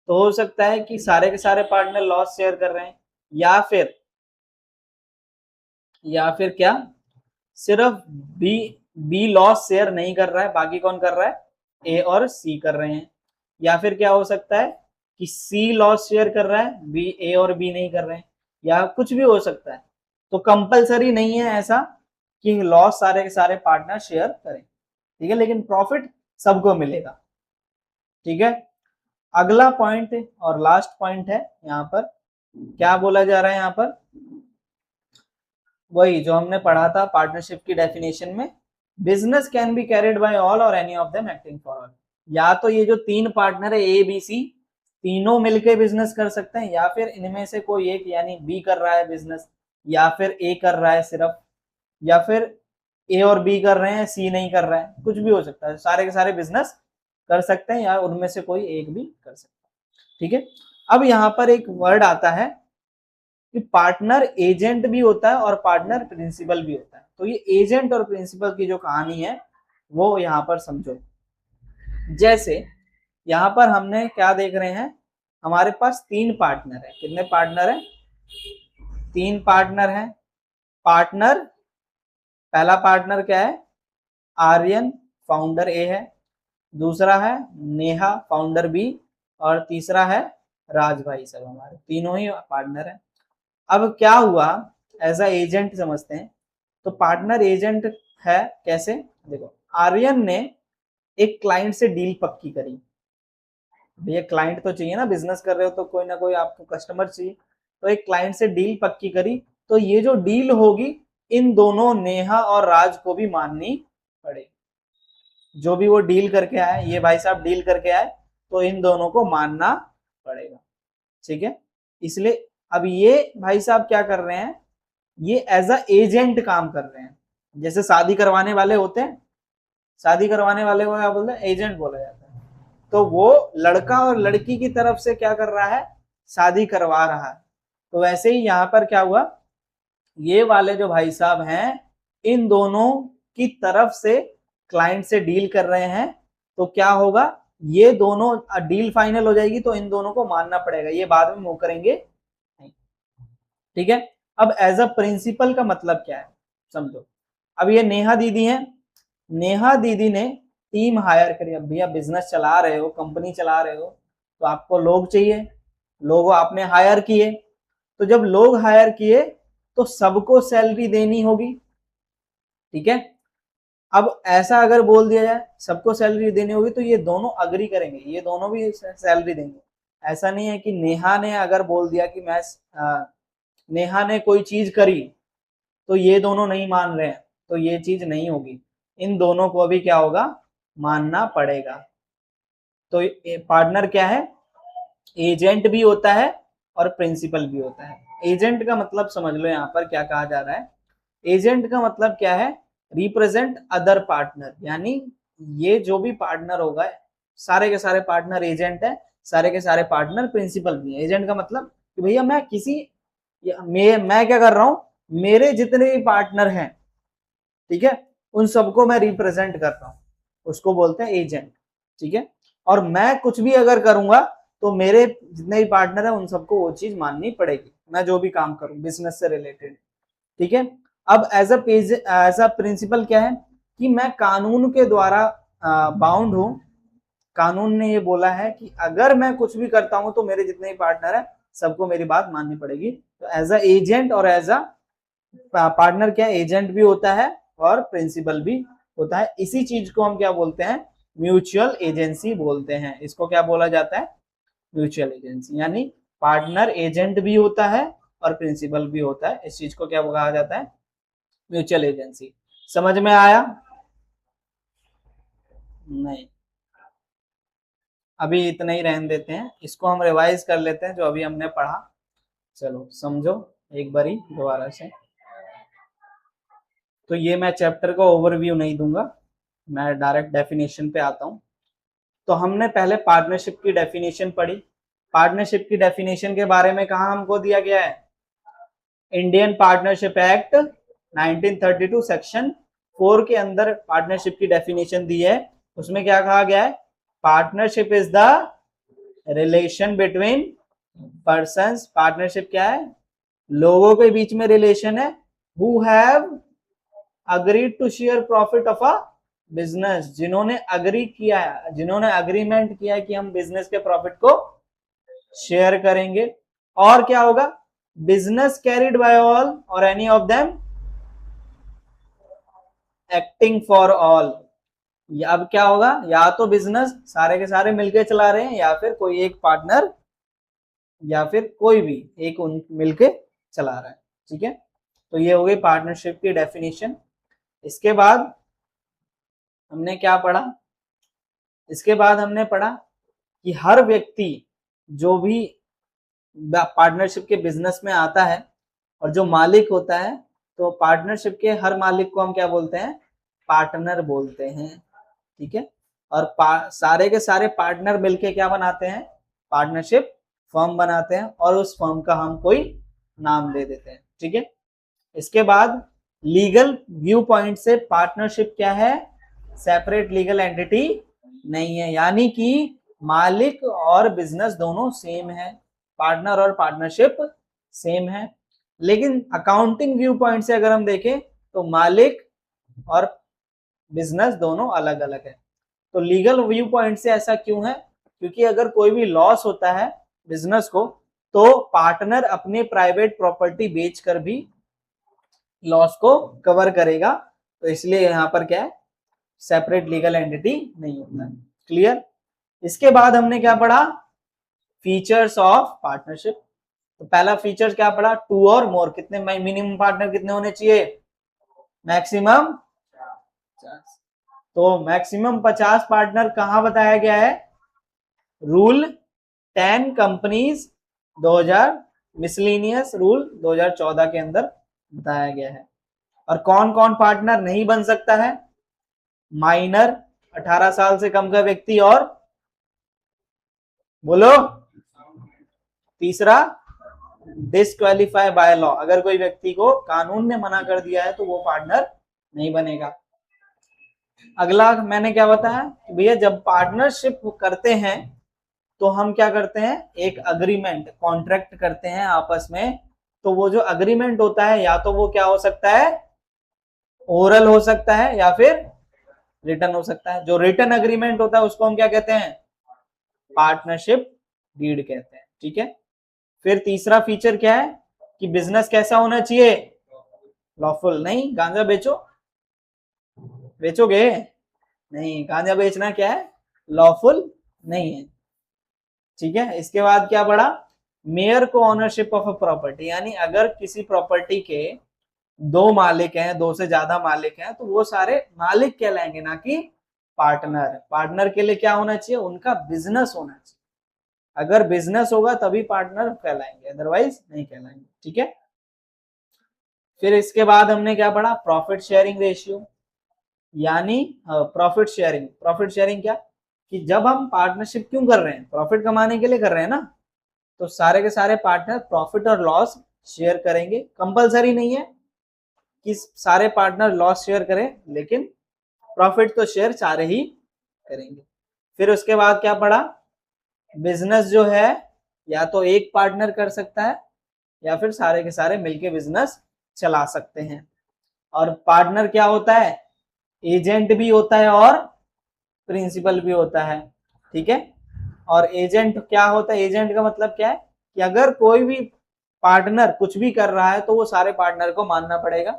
तो हो सकता है कि सारे के सारे पार्टनर लॉस शेयर कर रहे हैं, या फिर क्या, सिर्फ बी बी लॉस शेयर नहीं कर रहा है, बाकी कौन कर रहा है, ए और सी कर रहे हैं। या फिर क्या हो सकता है कि सी लॉस शेयर कर रहा है, बी, ए और बी नहीं कर रहे हैं, या कुछ भी हो सकता है। तो कंपलसरी नहीं है ऐसा कि लॉस सारे के सारे पार्टनर शेयर करें। ठीक है, लेकिन प्रॉफिट सबको मिलेगा। ठीक है, अगला पॉइंट और लास्ट पॉइंट है, यहाँ पर क्या बोला जा रहा है, यहाँ पर वही जो हमने पढ़ा था पार्टनरशिप की डेफिनेशन में, business can be carried by all or any of them acting for all. या तो ये जो तीन पार्टनर है ए बी सी, तीनों मिलके बिजनेस कर सकते हैं, या फिर इनमें से कोई एक यानी बी कर रहा है बिजनेस, या फिर ए कर रहा है सिर्फ, या फिर ए और बी कर रहे हैं सी नहीं कर रहा है, कुछ भी हो सकता है, सारे के सारे बिजनेस कर सकते हैं या उनमें से कोई एक भी कर सकता है। ठीक है, अब यहाँ पर एक वर्ड आता है कि पार्टनर एजेंट भी होता है और पार्टनर प्रिंसिपल भी होता है। तो ये एजेंट और प्रिंसिपल की जो कहानी है वो यहाँ पर समझो। जैसे यहाँ पर हमने क्या देख रहे हैं, हमारे पास तीन पार्टनर है। कितने पार्टनर है? तीन पार्टनर है। पार्टनर, पहला पार्टनर क्या है, आर्यन फाउंडर ए है, दूसरा है नेहा फाउंडर बी, और तीसरा है राज भाई। सब हमारे तीनों ही पार्टनर है। अब क्या हुआ, एज अ एजेंट समझते हैं। तो पार्टनर एजेंट है कैसे, देखो आर्यन ने एक क्लाइंट से डील पक्की करी। भैया क्लाइंट तो चाहिए ना, बिजनेस कर रहे हो तो कोई ना कोई आपको कस्टमर चाहिए। तो एक क्लाइंट से डील पक्की करी, तो ये जो डील होगी इन दोनों नेहा और राज को भी माननी पड़ेगी। जो भी वो डील करके आए, ये भाई साहब डील करके आए, तो इन दोनों को मानना पड़ेगा, ठीक है। इसलिए अब ये भाई साहब क्या कर रहे हैं, ये एज अ एजेंट काम कर रहे हैं। जैसे शादी करवाने वाले होते हैं, शादी करवाने वाले को क्या बोलते हैं, एजेंट बोला जाता है। तो वो लड़का और लड़की की तरफ से क्या कर रहा है, शादी करवा रहा है। तो वैसे ही यहाँ पर क्या हुआ, ये वाले जो भाई साहब हैं इन दोनों की तरफ से क्लाइंट से डील कर रहे हैं, तो क्या होगा, ये दोनों डील फाइनल हो जाएगी तो इन दोनों को मानना पड़ेगा, ये बाद में मूव करेंगे, ठीक है। अब एज अ प्रिंसिपल का मतलब क्या है समझो। अब ये नेहा दीदी हैं, नेहा दीदी ने टीम हायर करी। अब भैया बिजनेस चला रहे हो, कंपनी चला रहे हो, तो आपको लोग चाहिए, लोग आपने हायर किए, तो जब लोग हायर किए तो सबको सैलरी देनी होगी, ठीक है। अब ऐसा अगर बोल दिया जाए सबको सैलरी देनी होगी, तो ये दोनों अग्री करेंगे, ये दोनों भी सैलरी देंगे। ऐसा नहीं है कि नेहा ने अगर बोल दिया कि मैं नेहा ने कोई चीज करी तो ये दोनों नहीं मान रहे हैं, तो ये चीज नहीं होगी, इन दोनों को भी क्या होगा, मानना पड़ेगा। तो पार्टनर क्या है, एजेंट भी होता है और प्रिंसिपल भी होता है। एजेंट का मतलब समझ लो यहाँ पर क्या कहा जा रहा है, एजेंट का मतलब क्या है, रिप्रेजेंट अदर पार्टनर, यानी ये जो भी पार्टनर होगा, सारे के सारे पार्टनर एजेंट है, सारे के सारे पार्टनर प्रिंसिपल भी है। एजेंट का मतलब कि भैया मैं किसी मैं क्या कर रहा हूं, मेरे जितने भी पार्टनर हैं, ठीक है, उन सबको मैं रिप्रेजेंट कर रहा हूं, उसको बोलते हैं एजेंट, ठीक है। और मैं कुछ भी अगर करूंगा तो मेरे जितने भी पार्टनर है उन सबको वो चीज माननी पड़ेगी, मैं जो भी काम करूं बिजनेस से रिलेटेड, ठीक है। अब एज अ प्रिंसिपल क्या है कि मैं कानून के द्वारा बाउंड हूं, कानून ने ये बोला है कि अगर मैं कुछ भी करता हूं तो मेरे जितने भी पार्टनर है सबको मेरी बात माननी पड़ेगी। तो एज अ एजेंट और एज अ पार्टनर क्या एजेंट भी होता है और प्रिंसिपल भी होता है। इसी चीज को हम क्या बोलते हैं, म्यूचुअल एजेंसी बोलते हैं। इसको क्या बोला जाता है, म्यूचुअल एजेंसी, यानी पार्टनर एजेंट भी होता है और प्रिंसिपल भी होता है। इस चीज को क्या कहा जाता है, म्यूचुअल एजेंसी। समझ में आया, नहीं अभी इतना ही रहने देते हैं, इसको हम रिवाइज कर लेते हैं जो अभी हमने पढ़ा। चलो समझो एक बारी दोबारा से। तो ये मैं चैप्टर का ओवरव्यू नहीं दूंगा, मैं डायरेक्ट डेफिनेशन पे आता हूं। तो हमने पहले पार्टनरशिप की डेफिनेशन पढ़ी। पार्टनरशिप की डेफिनेशन के बारे में कहा हमको दिया गया है, इंडियन पार्टनरशिप एक्ट 1932 सेक्शन 4 के अंदर पार्टनरशिप की डेफिनेशन दी है। उसमें क्या कहा गया है, partnership is the relation between persons. Partnership क्या है, लोगों के बीच में रिलेशन है, who have agreed to share profit of a business, जिन्होंने अग्री किया है, जिन्होंने अग्रीमेंट किया है कि हम बिजनेस के प्रॉफिट को शेयर करेंगे। और क्या होगा, business carried by all or any of them acting for all. अब क्या होगा, या तो बिजनेस सारे के सारे मिलके चला रहे हैं, या फिर कोई एक पार्टनर, या फिर कोई भी एक उन मिलके चला रहा है, ठीक है। तो ये हो गई पार्टनरशिप की डेफिनेशन। इसके बाद हमने क्या पढ़ा, इसके बाद हमने पढ़ा कि हर व्यक्ति जो भी पार्टनरशिप के बिजनेस में आता है और जो मालिक होता है, तो पार्टनरशिप के हर मालिक को हम क्या बोलते हैं, पार्टनर बोलते हैं, ठीक है। और सारे के सारे पार्टनर मिलके क्या बनाते हैं, पार्टनरशिप फर्म बनाते हैं, और उस फर्म का हम कोई नाम दे देते हैं, ठीक है। इसके बाद लीगल व्यू पॉइंट से पार्टनरशिप क्या है, सेपरेट लीगल एंटिटी नहीं है, यानी कि मालिक और बिजनेस दोनों सेम है, पार्टनर और पार्टनरशिप सेम है। लेकिन अकाउंटिंग व्यू पॉइंट से अगर हम देखें तो मालिक और बिजनेस दोनों अलग अलग है। तो लीगल व्यू पॉइंट से ऐसा क्यों है, क्योंकि अगर कोई भी लॉस होता है बिजनेस को, तो पार्टनर अपने प्राइवेट प्रॉपर्टी बेचकर भी लॉस को कवर करेगा। तो इसलिए यहां पर क्या है, सेपरेट लीगल एंटिटी नहीं होता है। क्लियर। इसके बाद हमने क्या पढ़ा, फीचर्स ऑफ पार्टनरशिप। तो पहला फीचर क्या पड़ा, 2 और मोर, कितने मिनिमम पार्टनर कितने होने चाहिए, मैक्सिमम 50। तो मैक्सिमम 50 पार्टनर कहां बताया गया है, रूल 10 कंपनीज 2000 मिसलिनियस रूल 2014 के अंदर बताया गया है। और कौन कौन पार्टनर नहीं बन सकता है, माइनर, 18 साल से कम का व्यक्ति, और बोलो तीसरा डिस्क्वालीफाई बाय लॉ, अगर कोई व्यक्ति को कानून ने मना कर दिया है तो वो पार्टनर नहीं बनेगा। अगला मैंने क्या बताया, भैया जब पार्टनरशिप करते हैं तो हम क्या करते हैं, एक अग्रीमेंट कॉन्ट्रैक्ट करते हैं आपस में। तो वो जो अग्रीमेंट होता है या तो वो क्या हो सकता है, ओरल हो सकता है या फिर रिटर्न हो सकता है। जो रिटर्न अग्रीमेंट होता है उसको हम क्या कहते हैं, पार्टनरशिप डीड कहते हैं। ठीक है, फिर तीसरा फीचर क्या है कि बिजनेस कैसा होना चाहिए, लॉफुल। नहीं, गांजा बेचोगे नहीं, गांजा बेचना क्या है, लॉफुल नहीं है। ठीक है, इसके बाद क्या पड़ा, mayor co-ownership of a property, यानी अगर किसी प्रॉपर्टी के 2 मालिक हैं, 2 से ज्यादा मालिक हैं, तो वो सारे मालिक कहलाएंगे, ना कि पार्टनर। पार्टनर के लिए क्या होना चाहिए, उनका बिजनेस होना चाहिए। अगर बिजनेस होगा तभी पार्टनर कहलाएंगे, अदरवाइज नहीं कहलाएंगे। ठीक है, फिर इसके बाद हमने क्या पढ़ा, प्रॉफिट शेयरिंग रेशियो, यानी प्रॉफिट शेयरिंग क्या, कि जब हम पार्टनरशिप क्यों कर रहे हैं, प्रॉफिट कमाने के लिए कर रहे हैं ना, तो सारे के सारे पार्टनर प्रॉफिट और लॉस शेयर करेंगे। कंपलसरी नहीं है कि सारे पार्टनर लॉस शेयर करें, लेकिन प्रॉफिट तो शेयर सारे ही करेंगे। फिर उसके बाद क्या पढ़ा, बिजनेस जो है या तो एक पार्टनर कर सकता है या फिर सारे के सारे मिलके बिजनेस चला सकते हैं। और पार्टनर क्या होता है, एजेंट भी होता है और प्रिंसिपल भी होता है। ठीक है, और एजेंट क्या होता है, एजेंट का मतलब क्या है कि अगर कोई भी पार्टनर कुछ भी कर रहा है तो वो सारे पार्टनर को मानना पड़ेगा।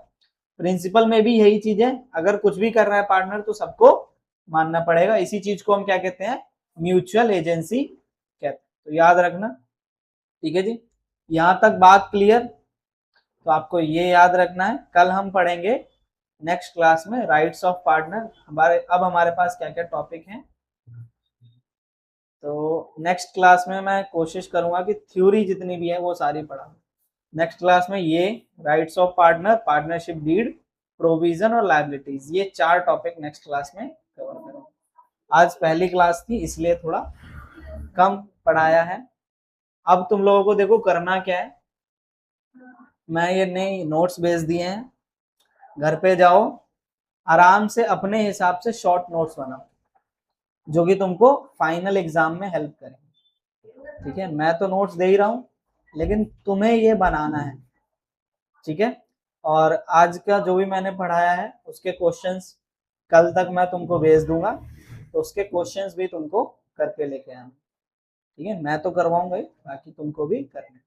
प्रिंसिपल में भी यही चीज है, अगर कुछ भी कर रहा है पार्टनर तो सबको मानना पड़ेगा। इसी चीज को हम क्या कहते हैं, म्यूचुअल एजेंसी कहते हैं। तो याद रखना, ठीक है जी, यहां तक बात क्लियर। तो आपको ये याद रखना है, कल हम पढ़ेंगे नेक्स्ट क्लास में राइट्स ऑफ पार्टनर। हमारे पास क्या क्या टॉपिक हैं, तो नेक्स्ट क्लास में मैं कोशिश करूंगा कि थ्योरी जितनी भी है वो सारी पढ़ा। नेक्स्ट क्लास में ये rights of partner, partnership deed, provision और लायबिलिटीज, ये 4 टॉपिक नेक्स्ट क्लास में कवर करूंगा। आज पहली क्लास थी इसलिए थोड़ा कम पढ़ाया है। अब तुम लोगों को देखो करना क्या है, मैं ये नए नोट्स भेज दिए हैं, घर पे जाओ आराम से अपने हिसाब से शॉर्ट नोट्स बनाओ जो कि तुमको फाइनल एग्जाम में हेल्प करेंगे। ठीक है, मैं तो नोट्स दे ही रहा हूं, लेकिन तुम्हें ये बनाना है। ठीक है, और आज का जो भी मैंने पढ़ाया है उसके क्वेश्चंस कल तक मैं तुमको भेज दूंगा, तो उसके क्वेश्चंस भी तुमको करके लेके आना। ठीक है, मैं तो करवाऊंगा ही, बाकी तुमको भी करना।